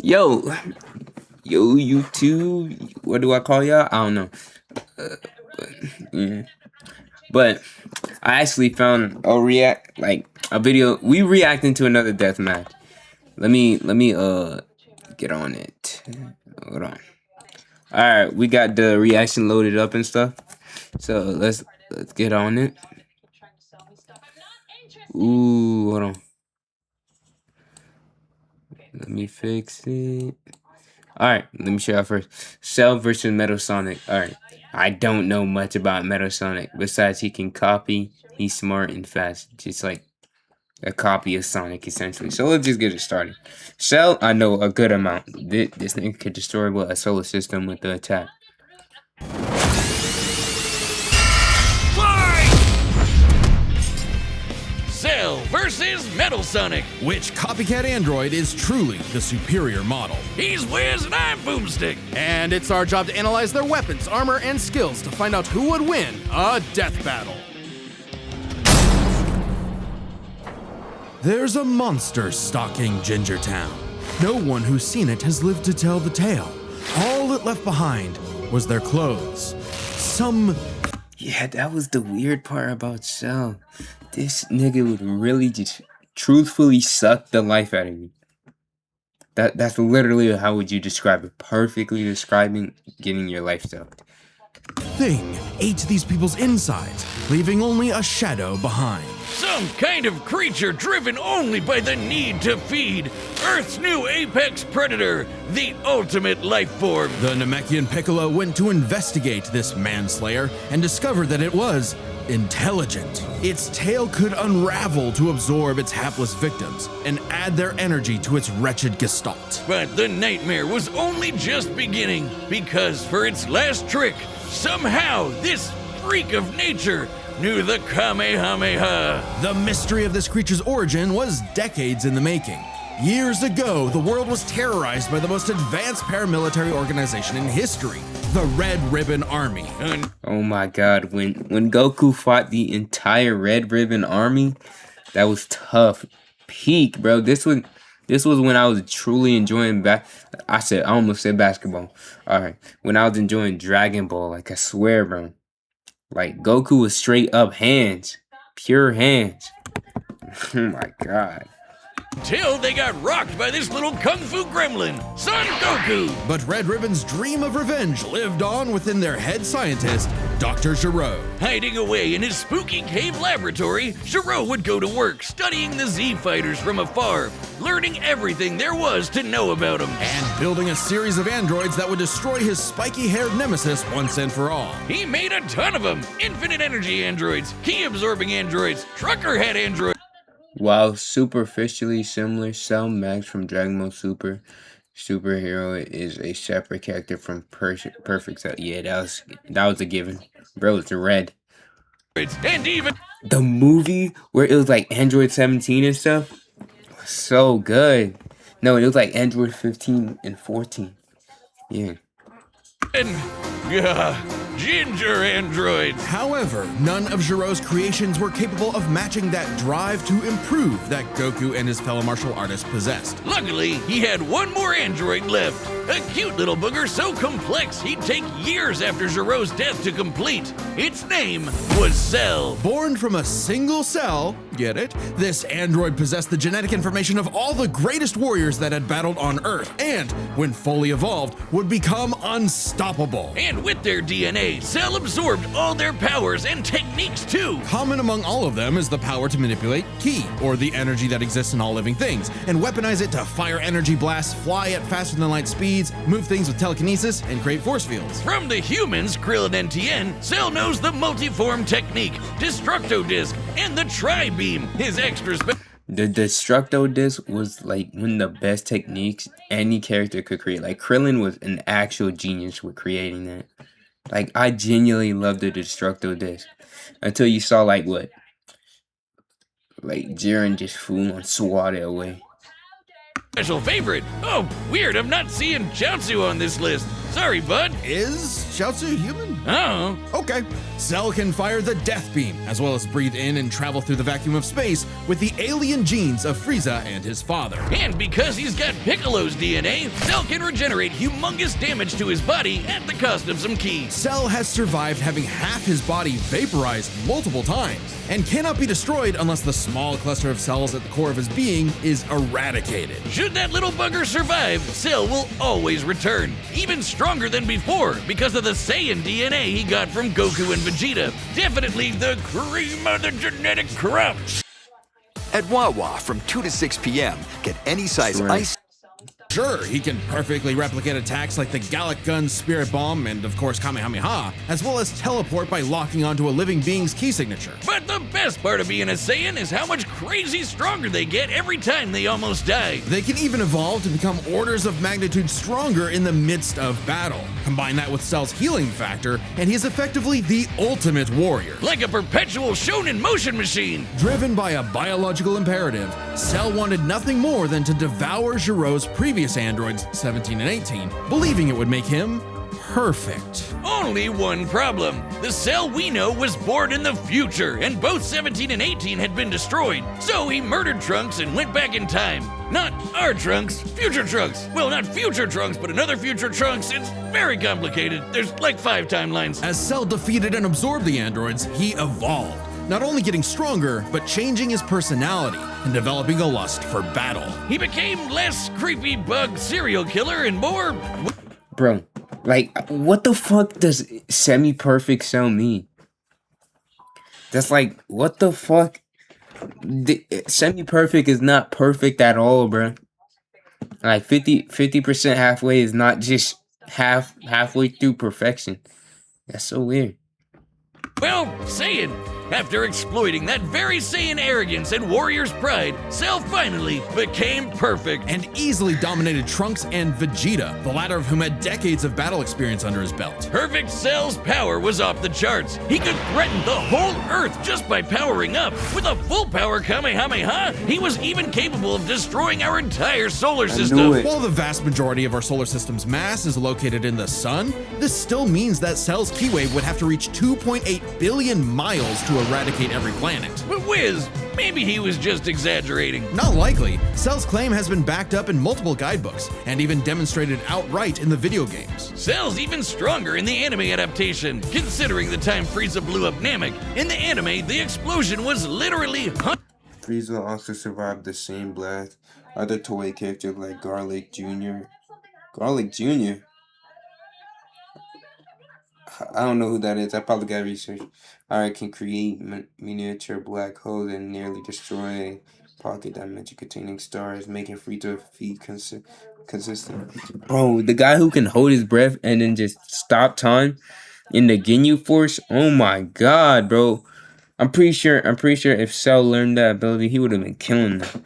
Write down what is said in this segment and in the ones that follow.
Yo, yo, YouTube. What do I call y'all? I don't know. Yeah. But I actually found a video. We reacting to another death match. Let me get on it. Hold on. All right, we got the reaction loaded up and stuff. So let's get on it. Ooh, hold on. Let me fix it. Alright, let me show you first. Cell versus Metal Sonic. Alright. I don't know much about Metal Sonic. Besides, he can copy. He's smart and fast. Just like a copy of Sonic, essentially. So let's just get it started. Cell, I know a good amount. This thing could destroy a solar system with the attack. Cell versus Metal Sonic. Which copycat android is truly the superior model? He's Wiz and I'm Boomstick. And it's our job to analyze their weapons, armor, and skills to find out who would win a death battle. There's a monster stalking Ginger Town. No one who's seen it has lived to tell the tale. All it left behind was their clothes. Yeah, that was the weird part about Cell. This nigga would really just truthfully suck the life out of you. That's literally how would you describe it. Perfectly describing getting your life sucked. Thing ate these people's insides, leaving only a shadow behind. Some kind of creature driven only by the need to feed. Earth's new apex predator, the ultimate life form. The Namekian Piccolo went to investigate this manslayer and discovered that it was intelligent. Its tail could unravel to absorb its hapless victims and add their energy to its wretched gestalt. But the nightmare was only just beginning, because for its last trick, somehow this freak of nature knew the Kamehameha. The mystery of this creature's origin was decades in the making. Years ago, the world was terrorized by the most advanced paramilitary organization in history, the Red Ribbon Army. Oh my god, when Goku fought the entire Red Ribbon Army, that was tough. Peak, bro. This was when I was truly enjoying I almost said basketball. Alright. When I was enjoying Dragon Ball, like I swear, bro. Like Goku was straight up hands. Pure hands. Oh my god. Till they got rocked by this little kung fu gremlin, Son Goku. But Red Ribbon's dream of revenge lived on within their head scientist, Dr. Gero. Hiding away in his spooky cave laboratory, Gero would go to work studying the Z fighters from afar, learning everything there was to know about them. And building a series of androids that would destroy his spiky-haired nemesis once and for all. He made a ton of them. Infinite energy androids, key-absorbing androids, trucker head androids. While superficially similar, Cell Max from Dragon Ball Superhero is a separate character from Perfect Cell. Yeah, that was a given. Bro, it's red. And even the movie where it was like Android 17 and stuff was so good. No, it was like Android 15 and 14. Yeah. Ginger androids. However, none of Gero's creations were capable of matching that drive to improve that Goku and his fellow martial artists possessed. Luckily, he had one more android left. A cute little booger so complex he'd take years after Gero's death to complete. Its name was Cell. Born from a single cell, get it? This android possessed the genetic information of all the greatest warriors that had battled on Earth, and, when fully evolved, would become unstoppable. And with their DNA, Cell absorbed all their powers and techniques too. Common among all of them is the power to manipulate ki, or the energy that exists in all living things, and weaponize it to fire energy blasts, fly at faster than light speeds, move things with telekinesis, and create force fields. From the humans, Krillin and Tien, Cell knows the multiform technique, Destructo Disc, and the Tri-Beam, his extra The Destructo Disc was like one of the best techniques any character could create. Like Krillin was an actual genius with creating that. Like I genuinely loved the Destructo Disc. Until you saw like Jiren just full on swat it away. Special favorite. Oh, weird, I'm not seeing Chaozu on this list. Sorry, bud. Is Chaozu human? Oh. Okay. Cell can fire the Death Beam, as well as breathe in and travel through the vacuum of space with the alien genes of Frieza and his father. And because he's got Piccolo's DNA, Cell can regenerate humongous damage to his body at the cost of some ki. Cell has survived having half his body vaporized multiple times, and cannot be destroyed unless the small cluster of cells at the core of his being is eradicated. Should that little bugger survive, Cell will always return, even stronger than before because of the Saiyan DNA he got from Goku and Vegeta. Definitely the cream of the genetic crop. At Wawa from 2 to 6 p.m., get any size Right. ice. Sure, he can perfectly replicate attacks like the Gallic Gun, Spirit Bomb, and of course Kamehameha, as well as teleport by locking onto a living being's key signature. But the best part of being a Saiyan is how much crazy stronger they get every time they almost die. They can even evolve to become orders of magnitude stronger in the midst of battle. Combine that with Cell's healing factor, and he is effectively the ultimate warrior. Like a perpetual shonen motion machine. Driven by a biological imperative, Cell wanted nothing more than to devour Giro's previous androids, 17 and 18, believing it would make him perfect. Only one problem. The Cell we know was born in the future, and both 17 and 18 had been destroyed. So he murdered Trunks and went back in time. Not our Trunks, future Trunks. Well, not future Trunks, but another future Trunks. It's very complicated. There's like 5 timelines. As Cell defeated and absorbed the androids, he evolved, not only getting stronger, but changing his personality and developing a lust for battle. He became less creepy bug serial killer and more... Bro, like, what the fuck does semi-perfect Cell mean? That's like, what the fuck? Semi-perfect is not perfect at all, bro. Like, 50% halfway is not just halfway through perfection. That's so weird. Well, Saiyan. After exploiting that very Saiyan arrogance and warrior's pride, Cell finally became perfect. And easily dominated Trunks and Vegeta, the latter of whom had decades of battle experience under his belt. Perfect Cell's power was off the charts. He could threaten the whole Earth just by powering up. With a full power Kamehameha, he was even capable of destroying our entire solar system. it. While the vast majority of our solar system's mass is located in the sun, this still means that Cell's ki wave would have to reach 2.8 billion miles to eradicate every planet. But Wiz, maybe he was just exaggerating. Not likely. Cell's claim has been backed up in multiple guidebooks, and even demonstrated outright in the video games. Cell's even stronger in the anime adaptation, considering the time Frieza blew up Namek. In the anime, the explosion was literally Frieza also survived the same blast. Other toy characters like Garlic Jr. Garlic Jr.? I don't know who that is. I probably got research. Alright, can create miniature black holes and nearly destroy pocket dimension containing stars, making Frieza feet consistent. Bro, the guy who can hold his breath and then just stop time in the Ginyu Force. Oh my god, bro. I'm pretty sure if Cell learned that ability, he would have been killing them.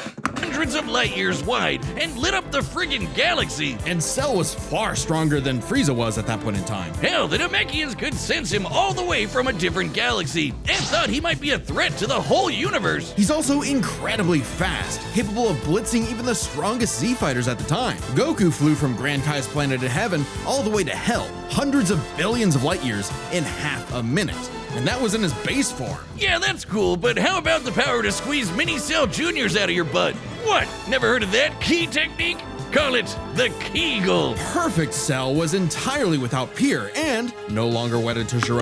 hundreds of light years wide and lit up the friggin' galaxy. And Cell was far stronger than Frieza was at that point in time. Hell, the Namekians could sense him all the way from a different galaxy and thought he might be a threat to the whole universe. He's also incredibly fast, capable of blitzing even the strongest Z fighters at the time. Goku flew from Grand Kai's planet of heaven all the way to hell, hundreds of billions of light years in half a minute. And that was in his base form. Yeah, that's cool, but how about the power to squeeze mini Cell Juniors out of your butt? What? Never heard of that key technique? Call it the Kegel. Perfect Cell was entirely without peer and no longer wedded to Gero.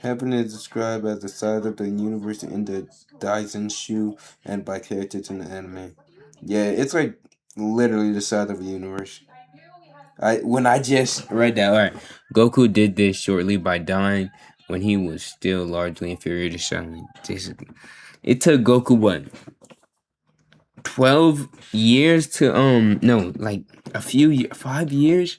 Heaven is described as the size of the universe in the Daisen and by characters in the anime. Yeah, it's like literally the size of the universe. When I just read that, alright, Goku did this shortly by dying when he was still largely inferior to Cell. It took Goku what? 12 years to no, like 5 years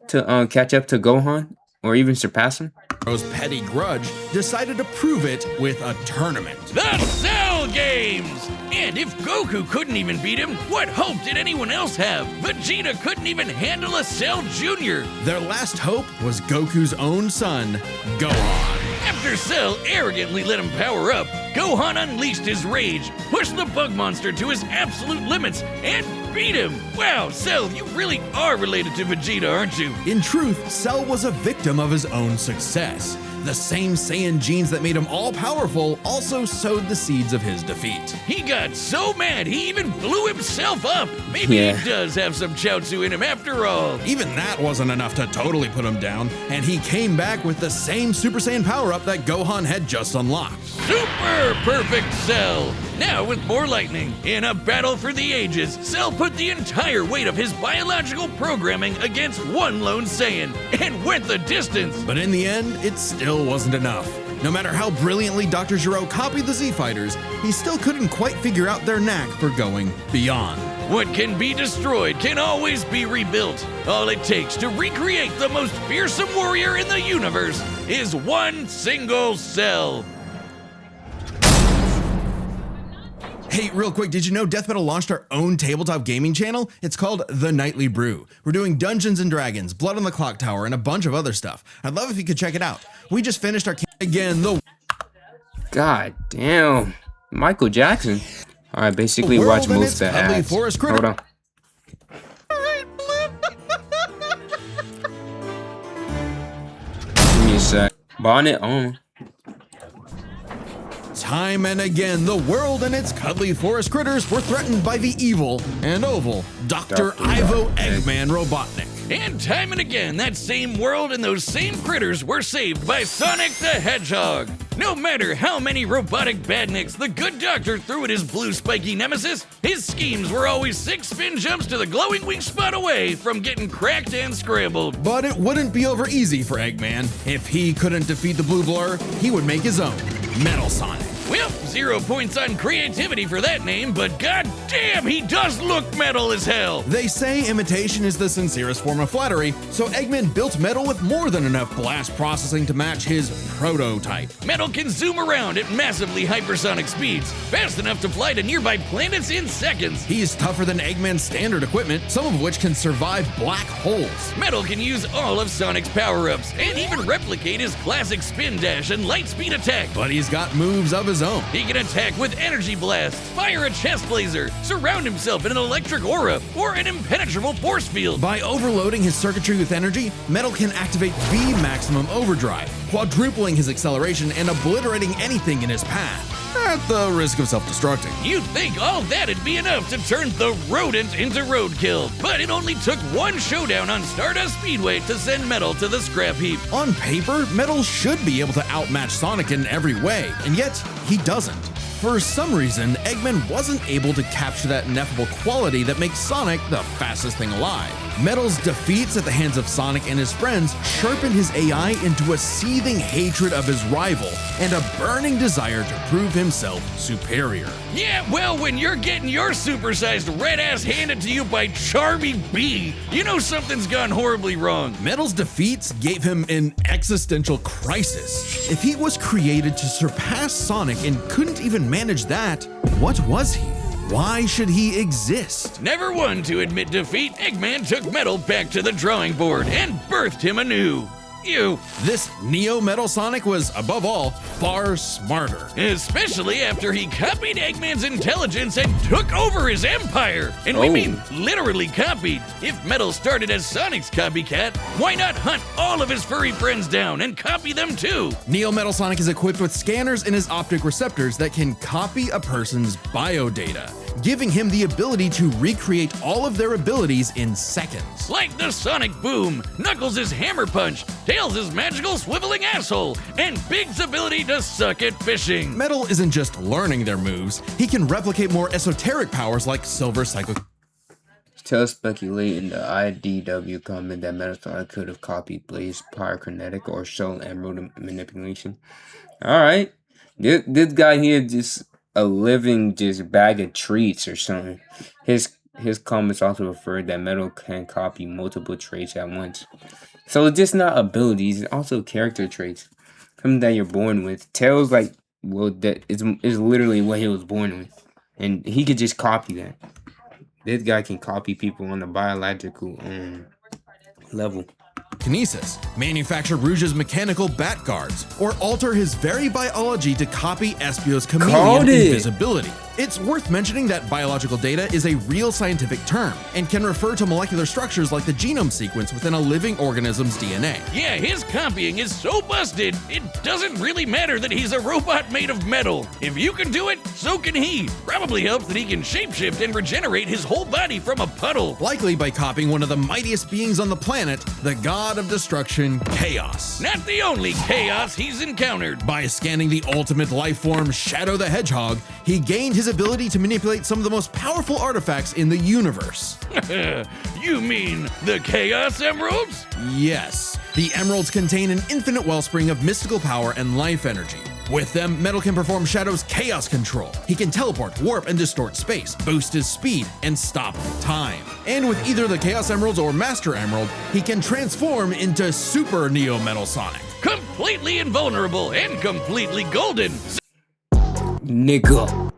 to catch up to Gohan or even surpass him. Zero's petty grudge decided to prove it with a tournament. The Cell Games! And if Goku couldn't even beat him, what hope did anyone else have? Vegeta couldn't even handle a Cell Jr. Their last hope was Goku's own son, Gohan. After Cell arrogantly let him power up, Gohan unleashed his rage, pushed the bug monster to his absolute limits, and beat him! Wow, Cell, you really are related to Vegeta, aren't you? In truth, Cell was a victim of his own success. The same Saiyan genes that made him all-powerful also sowed the seeds of his defeat. He got so mad he even blew himself up. Maybe he does have some Chaozu in him after all. Even that wasn't enough to totally put him down, and he came back with the same Super Saiyan power-up that Gohan had just unlocked. Super perfect Cell! Now with more lightning, in a battle for the ages, Cell put the entire weight of his biological programming against one lone Saiyan and went the distance. But in the end, it still wasn't enough. No matter how brilliantly Dr. Gero copied the Z-Fighters, he still couldn't quite figure out their knack for going beyond. What can be destroyed can always be rebuilt. All it takes to recreate the most fearsome warrior in the universe is one single Cell. Hey, real quick, did you know Death Metal launched our own tabletop gaming channel? It's called The Nightly Brew. We're doing Dungeons and Dragons, Blood on the Clock Tower, and a bunch of other stuff. I'd love if you could check it out. We just finished our again, the God damn. Michael Jackson. Alright, basically watch most of the ads. Hold on. Give me a sec. Bonnet on. Time and again, the world and its cuddly forest critters were threatened by the evil and oval Dr. Ivo Eggman Robotnik. And time and again, that same world and those same critters were saved by Sonic the Hedgehog. No matter how many robotic badniks the good doctor threw at his blue spiky nemesis, his schemes were always 6 spin jumps to the glowing weak spot away from getting cracked and scrambled. But it wouldn't be over easy for Eggman. If he couldn't defeat the Blue Blur, he would make his own, Metal Sonic. Well, 0 points on creativity for that name, but goddamn, he does look metal as hell. They say imitation is the sincerest form of flattery, so Eggman built Metal with more than enough blast processing to match his prototype. Metal can zoom around at massively hypersonic speeds, fast enough to fly to nearby planets in seconds. He's tougher than Eggman's standard equipment, some of which can survive black holes. Metal can use all of Sonic's power-ups, and even replicate his classic spin dash and light speed attack. But he's got moves of his own. He can attack with energy blast, fire a chest laser, surround himself in an electric aura, or an impenetrable force field. By overloading his circuitry with energy, Metal can activate V Maximum Overdrive, quadrupling his acceleration and obliterating anything in his path, at the risk of self-destructing. You'd think all that'd be enough to turn the rodent into roadkill, but it only took one showdown on Stardust Speedway to send Metal to the scrap heap. On paper, Metal should be able to outmatch Sonic in every way, and yet he doesn't. For some reason, Eggman wasn't able to capture that ineffable quality that makes Sonic the fastest thing alive. Metal's defeats at the hands of Sonic and his friends sharpened his AI into a seething hatred of his rival and a burning desire to prove himself superior. Yeah, well, when you're getting your supersized red ass handed to you by Charmy B, you know something's gone horribly wrong. Metal's defeats gave him an existential crisis. If he was created to surpass Sonic and couldn't even manage that, what was he? Why should he exist? Never one to admit defeat, Eggman took Metal back to the drawing board and birthed him anew. This Neo Metal Sonic was, above all, far smarter. Especially after he copied Eggman's intelligence and took over his empire. And we mean literally copied. If Metal started as Sonic's copycat, why not hunt all of his furry friends down and copy them too? Neo Metal Sonic is equipped with scanners in his optic receptors that can copy a person's biodata, giving him the ability to recreate all of their abilities in seconds. Like the Sonic Boom, Knuckles' Hammer Punch, Tails' magical swiveling asshole, and Big's ability to suck at fishing. Metal isn't just learning their moves, he can replicate more esoteric powers like Silver Cycle. Tails speculate in the IDW comment that Metal Sonic could have copied Blaze Pyrokinetic or Soul Emerald manipulation. Alright. This guy here just a living just bag of treats or something. His comments also referred that Metal can copy multiple traits at once. So it's just not abilities, it's also character traits. Something that you're born with. Tails, like, well, that is literally what he was born with. And he could just copy that. This guy can copy people on the biological level. Kinesis, manufacture Rouge's mechanical bat guards, or alter his very biology to copy Espio's chameleon invisibility. It's worth mentioning that biological data is a real scientific term and can refer to molecular structures like the genome sequence within a living organism's DNA. Yeah, his copying is so busted, it doesn't really matter that he's a robot made of metal. If you can do it, so can he. Probably helps that he can shapeshift and regenerate his whole body from a puddle. Likely by copying one of the mightiest beings on the planet, the god of destruction, Chaos. Not the only chaos he's encountered. By scanning the ultimate life form, Shadow the Hedgehog, he gained his ability to manipulate some of the most powerful artifacts in the universe. You mean the Chaos Emeralds? Yes, the emeralds contain an infinite wellspring of mystical power and life energy. With them, Metal can perform Shadow's chaos control. He can teleport, warp, and distort space, boost his speed, and stop time. And with either the Chaos Emeralds or Master Emerald, he can transform into Super Neo Metal Sonic. Completely invulnerable and completely golden. Nigga.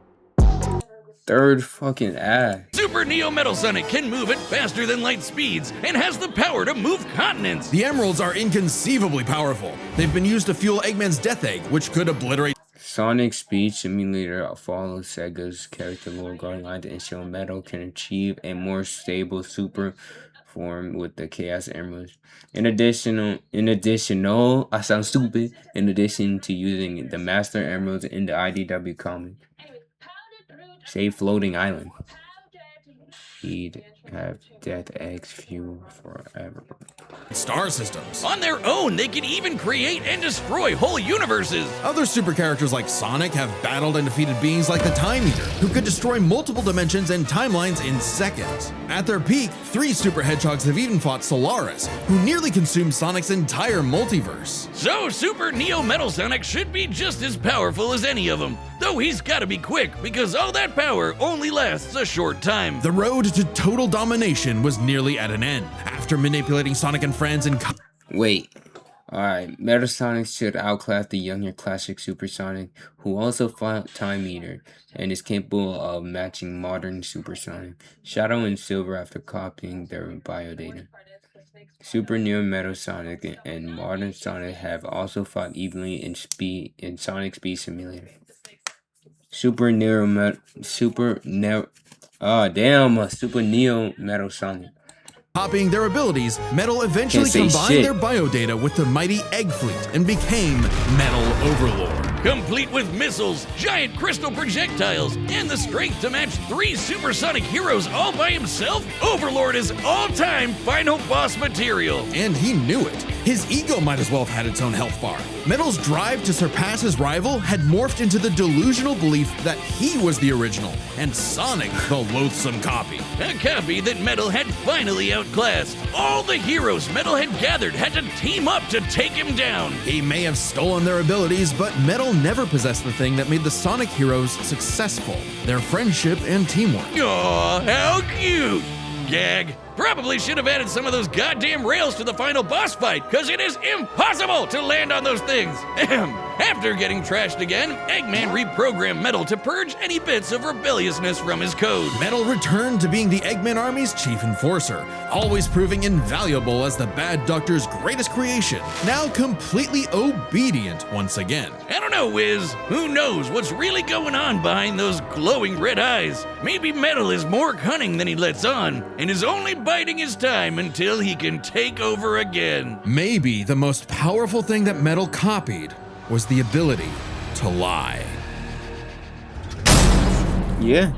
Third fucking eye. Super Neo Metal Sonic can move at faster than light speeds and has the power to move continents. The emeralds are inconceivably powerful. They've been used to fuel Eggman's Death Egg, which could obliterate Sonic Speed Simulator follows Sega's character lore guidelines and show Metal can achieve a more stable super form with the Chaos Emeralds. In addition to using the Master Emeralds in the IDW comic, save Floating Island. He'd have Death Eggs fuel forever. star systems. On their own, they can even create and destroy whole universes. Other super characters like Sonic have battled and defeated beings like the Time Eater, who could destroy multiple dimensions and timelines in seconds. At their peak, 3 super hedgehogs have even fought Solaris, who nearly consumed Sonic's entire multiverse. So Super Neo Metal Sonic should be just as powerful as any of them, though he's gotta be quick because all that power only lasts a short time. The road to total domination was nearly at an end. After manipulating Sonic and friends and Wait. Alright, Metal Sonic should outclass the younger classic Super Sonic, who also fought Time Eater, and is capable of matching modern Super Sonic, Shadow and Silver after copying their biodata. Super Neo Metal Sonic and modern Sonic have also fought evenly in Sonic Speed Simulator. Super Neo Metal Sonic. copying their abilities, Metal eventually Can't say combined shit. their biodata with the mighty Egg Fleet and became Metal Overlord. Complete with missiles, giant crystal projectiles, and the strength to match 3 supersonic heroes all by himself, Overlord is all-time final boss material. And he knew it. His ego might as well have had its own health bar. Metal's drive to surpass his rival had morphed into the delusional belief that he was the original, and Sonic the loathsome copy. A copy that Metal had finally outclassed. All the heroes Metal had gathered had to team up to take him down. He may have stolen their abilities, but Metal never possessed the thing that made the Sonic heroes successful, their friendship and teamwork. Aw, how cute! Gag. Probably should have added some of those goddamn rails to the final boss fight, because it is impossible to land on those things. After getting trashed again, Eggman reprogrammed Metal to purge any bits of rebelliousness from his code. Metal returned to being the Eggman Army's chief enforcer, always proving invaluable as the Bad Doctor's greatest creation, now completely obedient once again. I don't know, Wiz. Who knows what's really going on behind those glowing red eyes? Maybe Metal is more cunning than he lets on, and is only biding his time until he can take over again. Maybe the most powerful thing that Metal copied was the ability to lie. Yeah.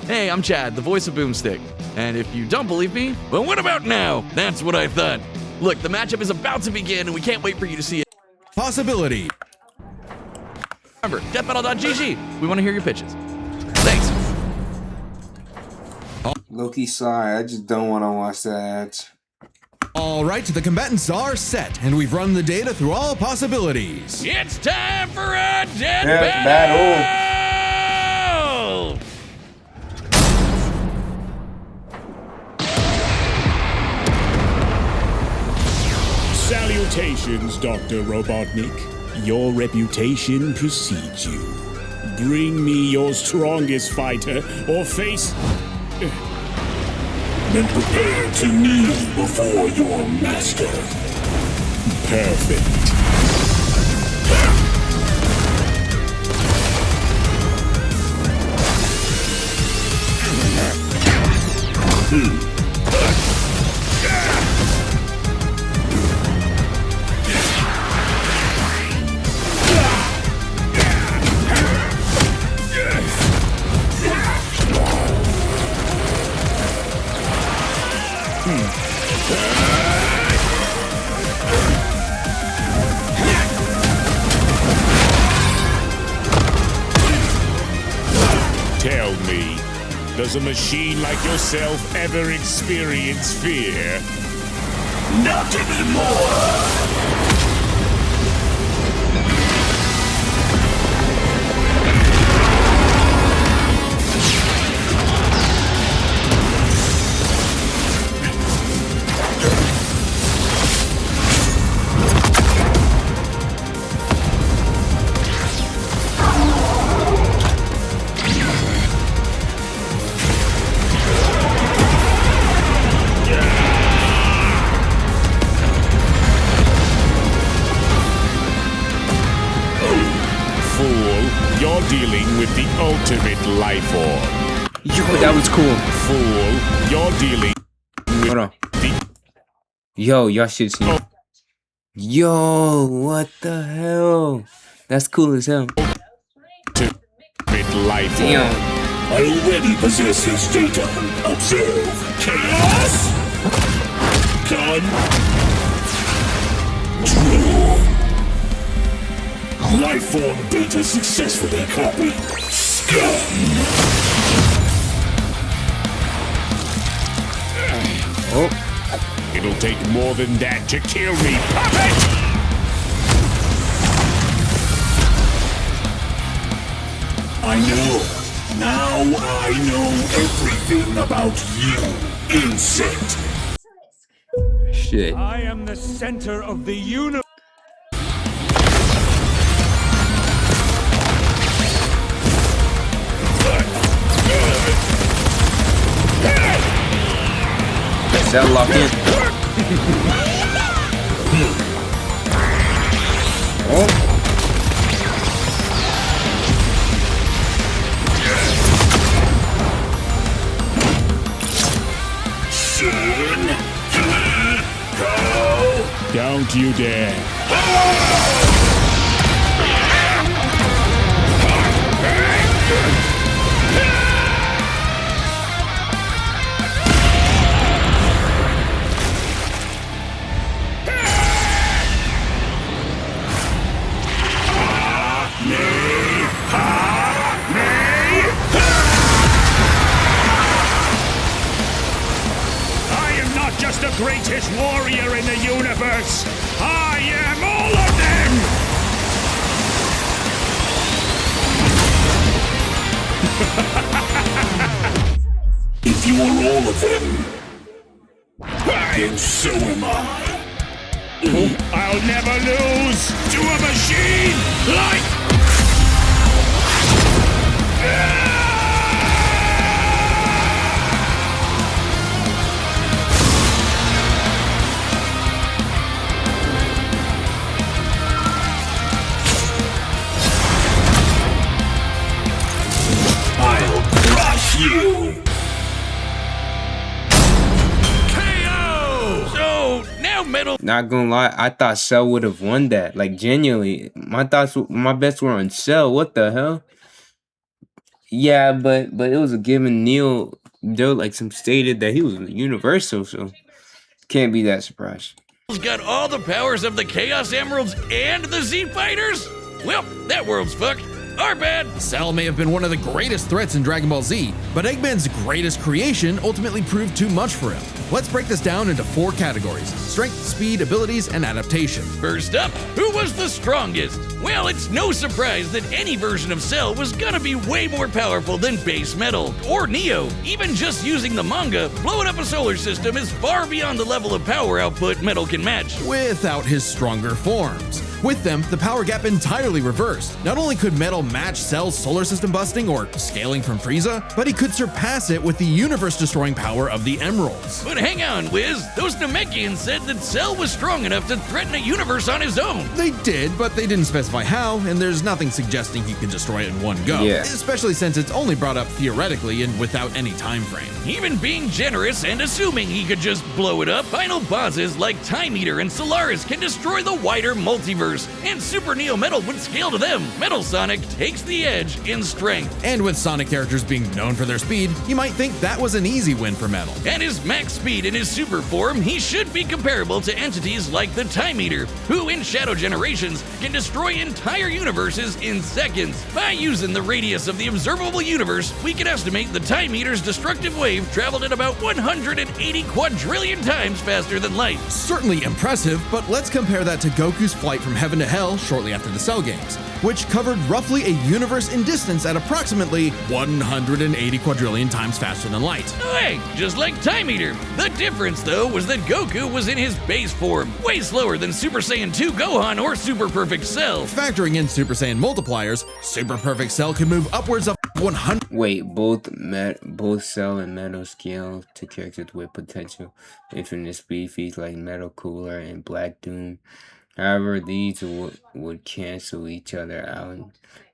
Hey, I'm Chad, the voice of Boomstick. And if you don't believe me, But what about now? That's what I thought. look, the matchup is about to begin and we can't wait for you to see it. Possibility. Remember, deathbattle.gg. We want to hear your pitches. Thanks. Loki, sorry, I just don't want to watch that. All right, the combatants are set, and we've run the data through all possibilities. It's time for a death Death battle! Salutations, Dr. Robotnik. Your reputation precedes you. Bring me your strongest fighter or face... Then prepare to kneel before your master. Perfect. Tell me, does a machine like yourself ever experience fear? Not anymore! You're dealing with the ultimate life form. Yo, that was cool. Fool, you're dealing with Hold on. the Yo, y'all should see. Yo, what the hell? That's cool as hell. ultimate life form. Damn. I already possess his data. Observe. Chaos! Done. True. Life form data successfully copied. Scum! Oh, It'll take more than that to kill me, puppet! I know. Now I know everything about you, insect. shit. I am the center of the universe. That lock in. Oh. Don't you dare. I am not just the greatest warrior in the universe. I am all of them! If you are all of them, then so am I. I'll never lose to a machine like... I'll crush you! KO! So, now Metal Not gonna lie, I thought Cell would have won that. Like genuinely, my bets were on Cell. What the hell? Yeah, but it was a given. Neil, there like some stated that he was universal, so can't be that surprised. got all the powers of the Chaos Emeralds and the Z Fighters? Well, that world's fucked. Our bad. Cell may have been one of the greatest threats in Dragon Ball Z, but Eggman's greatest creation ultimately proved too much for him. Let's break this down into 4 categories: strength, speed, abilities, and adaptation. First up, who was the strongest? Well, it's no surprise that any version of Cell was gonna be way more powerful than Base Metal or Neo. Even just using the manga, blowing up a solar system is far beyond the level of power output Metal can match. Without his stronger forms. With them, the power gap entirely reversed. Not only could Metal match Cell's solar system busting or scaling from Frieza, but he could surpass it with the universe-destroying power of the Emeralds. But hang on, Wiz. Those Namekians said that Cell was strong enough to threaten a universe on his own. They did, but they didn't specify how, and there's nothing suggesting he could destroy it in one go. Yeah. Especially since it's only brought up theoretically and without any time frame. Even being generous and assuming he could just blow it up, final bosses like Time Eater and Solaris can destroy the wider multiverse, and Super Neo Metal would scale to them. Metal Sonic takes the edge in strength. And with Sonic characters being known for their speed, you might think that was an easy win for Metal. At his max speed in his super form, he should be comparable to entities like the Time Eater, who in Shadow Generations can destroy entire universes in seconds. By using the radius of the observable universe, we can estimate the Time Eater's destructive wave traveled at about 180 quadrillion times faster than light. Certainly impressive, but let's compare that to Goku's flight from heaven to hell shortly after the Cell games, which covered roughly a universe in distance at approximately 180 quadrillion times faster than light. Oh, hey, just like Time Eater. The difference, though, was that Goku was in his base form, way slower than Super Saiyan 2 Gohan or Super Perfect Cell. Factoring in Super Saiyan multipliers, Super Perfect Cell can move upwards of 100. Wait, both Cell and Metal scale to characters with potential infinite speed feats like Metal Cooler and Black Doom. However, these would cancel each other out,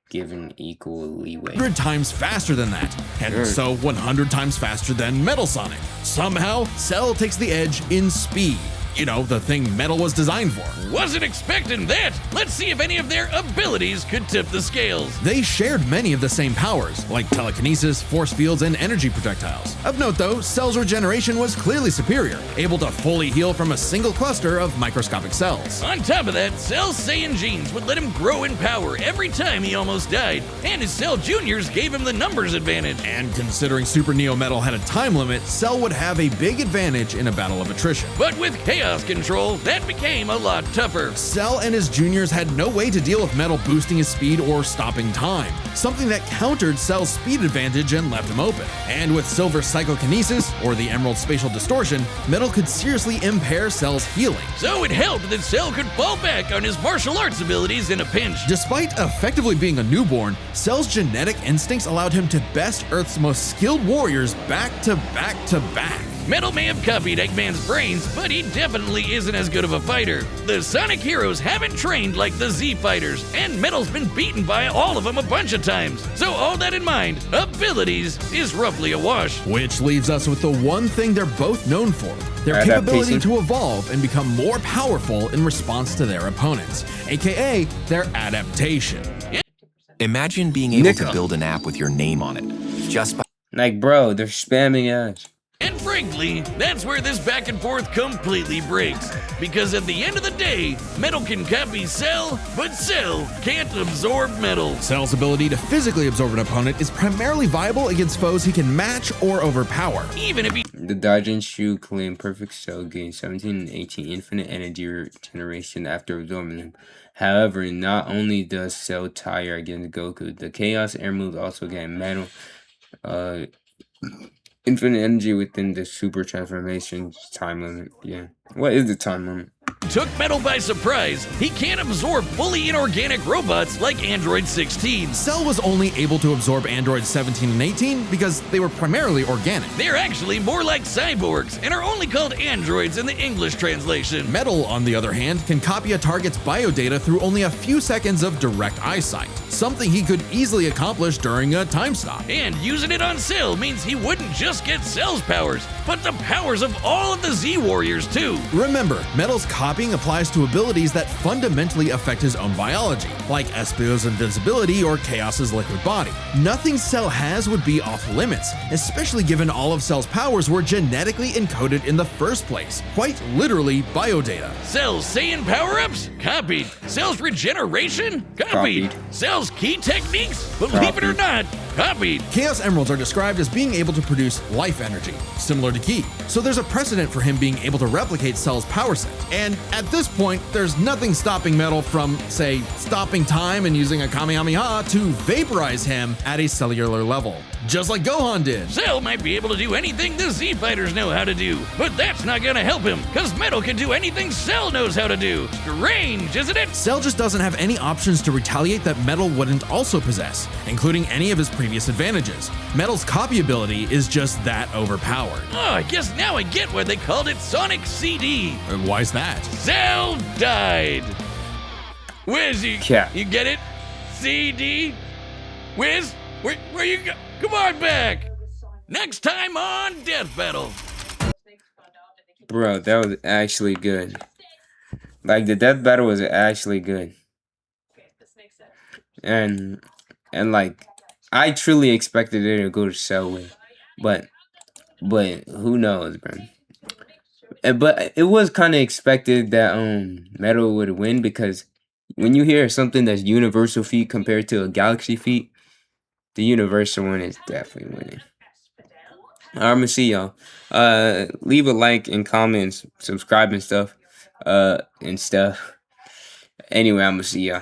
giving equal leeway. 100 times faster than that, and so 100 times faster than Metal Sonic. Somehow, Cell takes the edge in speed. You know, the thing Metal was designed for. Wasn't expecting that. Let's see if any of their abilities could tip the scales. They shared many of the same powers, like telekinesis, force fields, and energy projectiles. Of note though, Cell's regeneration was clearly superior, able to fully heal from a single cluster of microscopic cells. On top of that, Cell's Saiyan genes would let him grow in power every time he almost died, and his Cell Juniors gave him the numbers advantage. And considering Super Neo Metal had a time limit, Cell would have a big advantage in a battle of attrition. But with Chaos Control, that became a lot tougher. Cell and his juniors had no way to deal with Metal boosting his speed or stopping time, something that countered Cell's speed advantage and left him open. And with Silver Psychokinesis, or the Emerald Spatial Distortion, Metal could seriously impair Cell's healing. So it helped that Cell could fall back on his martial arts abilities in a pinch. Despite effectively being a newborn, Cell's genetic instincts allowed him to best Earth's most skilled warriors back to back to back. Metal may have copied Eggman's brains, but he definitely isn't as good of a fighter. The Sonic heroes haven't trained like the Z fighters, and Metal's been beaten by all of them a bunch of times. So all that in mind, abilities is roughly a wash. Which leaves us with the one thing they're both known for, their Adaptation. capability to evolve and become more powerful in response to their opponents, aka their adaptation. Imagine being able Nickel. to build an app with your name on it, just by Like, bro, they're spamming us. And frankly, that's where this back and forth completely breaks. Because at the end of the day, Metal can copy Cell, but Cell can't absorb Metal. Cell's ability to physically absorb an opponent is primarily viable against foes he can match or overpower. Even if he The Dodge and Shoe claim Perfect Cell gains 17 and 18 infinite energy regeneration after absorbing them. However, not only does Cell tire against Goku, the Chaos Emeralds also gain Metal infinite energy within the super transformation time limit. Yeah. What is the time limit? took Metal by surprise, he can't absorb fully inorganic robots like Android 16. Cell was only able to absorb androids 17 and 18 because they were primarily organic. They're actually more like cyborgs and are only called androids in the English translation. Metal, on the other hand, can copy a target's biodata through only a few seconds of direct eyesight, something he could easily accomplish during a time stop. And using it on Cell means he wouldn't just get Cell's powers, but the powers of all of the Z-Warriors too. Remember, Metal's copying applies to abilities that fundamentally affect his own biology, like Espio's invincibility or Chaos's liquid body. Nothing Cell has would be off limits, especially given all of Cell's powers were genetically encoded in the first place, quite literally biodata. Cell's Saiyan power-ups? Copied. Cell's regeneration? Copied. Copied. Cell's key techniques? Believe it or not, Copied. Chaos Emeralds are described as being able to produce life energy, similar to Ki. So there's a precedent for him being able to replicate Cell's power set. And at this point, there's nothing stopping Metal from, say, stopping time and using a Kamehameha to vaporize him at a cellular level. Just like Gohan did. Cell might be able to do anything the Z Fighters know how to do, but that's not gonna help him, cause Metal can do anything Cell knows how to do. Strange, isn't it? Cell just doesn't have any options to retaliate that Metal wouldn't also possess, including any of his previous advantages. Metal's copy ability is just that overpowered. Oh, I guess now I get why they called it Sonic CD. Why's that? Cell died. Wiz, Yeah. you get it? CD? Wiz, where you go? Come on back. Next time on Death Battle. Bro, that was actually good. Like, the death battle was actually good. And like, I truly expected it to go to Cell way. But who knows, bro. But it was kind of expected that Metal would win, because when you hear something that's universal feat compared to a galaxy feat, the universal one is definitely winning. I'm gonna see y'all. Leave a like and comments, subscribe and stuff. Anyway, I'm gonna see y'all.